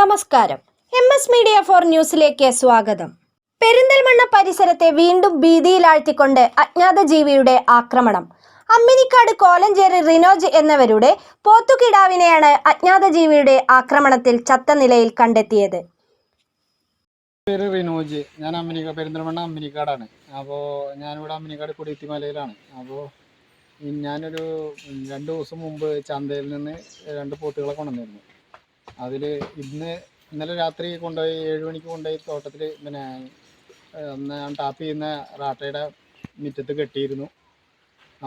നമസ്കാരം. MS media 4 ന്യൂസിലേക്ക് സ്വാഗതം. പെരിന്തൽമണ്ണ പരിസരത്തെ വീണ്ടും ഭീതിയിലാഴ്ത്തിക്കൊണ്ട് അജ്ഞാത ജീവിയുടെ ആക്രമണം. അമ്മിനിക്കാട് കോലഞ്ചേരി റിനോജ് എന്നിവരുടെ പോത്തുകിടാവിനെയാണ് അജ്ഞാത ജീവിയുടെ ആക്രമണത്തിൽ ചത്ത നിലയിൽ കണ്ടെത്തിയത്. പേര് റിനോജ്. ഞാൻ പെരിന്തൽമണ്ണ അമ്മിനിക്കാടാണ്. അപ്പോൾ ഞാനിവിടെ അമ്മിനിക്കാട് കുടിയത്തിമലയിലാണ്. അപ്പോൾ ഞാനൊരു 2 ദിവസം മുമ്പ് ചന്തയിൽ നിന്ന് 2 പോത്തുകളെ കൊണ്ടുവന്നിരുന്നു. അതിൽ ഇന്നലെ രാത്രി കൊണ്ടുപോയി 7 മണിക്ക് കൊണ്ടുപോയി തോട്ടത്തിൽ ഞാൻ ടാപ്പ് ചെയ്യുന്ന റാട്ടയുടെ മുറ്റത്ത് കെട്ടിയിരുന്നു.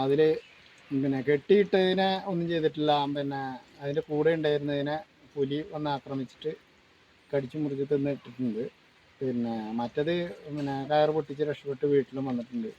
അതിൽ കെട്ടിയിട്ടതിനെ ഒന്നും ചെയ്തിട്ടില്ല. അതിൻ്റെ കൂടെ ഉണ്ടായിരുന്നതിനെ പുലി വന്ന് ആക്രമിച്ചിട്ട് കടിച്ചു മുറിച്ച് തിന്നിട്ടിട്ടുണ്ട്. മറ്റത് കയർ പൊട്ടിച്ച് രക്ഷപ്പെട്ട് വീട്ടിലും വന്നിട്ടുണ്ട്.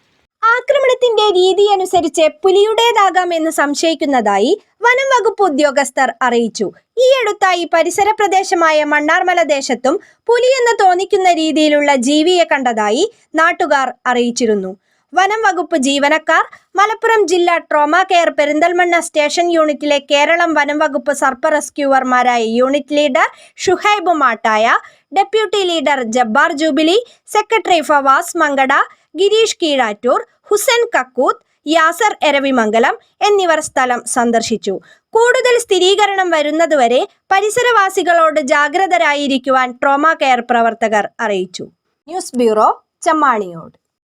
ആക്രമണത്തിന്റെ രീതി അനുസരിച്ച് പുലിയുടേതാകാമെന്ന് സംശയിക്കുന്നതായി വനം വകുപ്പ് ഉദ്യോഗസ്ഥർ അറിയിച്ചു. ഈ അടുത്തായി പരിസര പ്രദേശമായ മണ്ണാർമല ദേശത്തും പുലിയെന്ന് തോന്നിക്കുന്ന രീതിയിലുള്ള ജീവിയെ കണ്ടതായി നാട്ടുകാർ അറിയിച്ചിരുന്നു. വനം വകുപ്പ് ജീവനക്കാർ, മലപ്പുറം ജില്ലാ ട്രോമ കെയർ പെരിന്തൽമണ്ണ സ്റ്റേഷൻ യൂണിറ്റിലെ കേരളം വനം വകുപ്പ് സർപ്പ റെസ്ക്യൂവർമാരായ unit leader Shuhaib Mattaya, deputy leader Jabbar Jubilee, secretary Fawas Mankada, Girish Keezhattoor, Hussain Kakkooth, Yasar Eravimangalam എന്നിവർ സ്ഥലം സന്ദർശിച്ചു. കൂടുതൽ സ്ഥിരീകരണം വരുന്നതുവരെ പരിസരവാസികളോട് ജാഗ്രതരായിരിക്കുവാൻ ട്രോമ കെയർ പ്രവർത്തകർ അറിയിച്ചു. News bureau, Chammaniyode.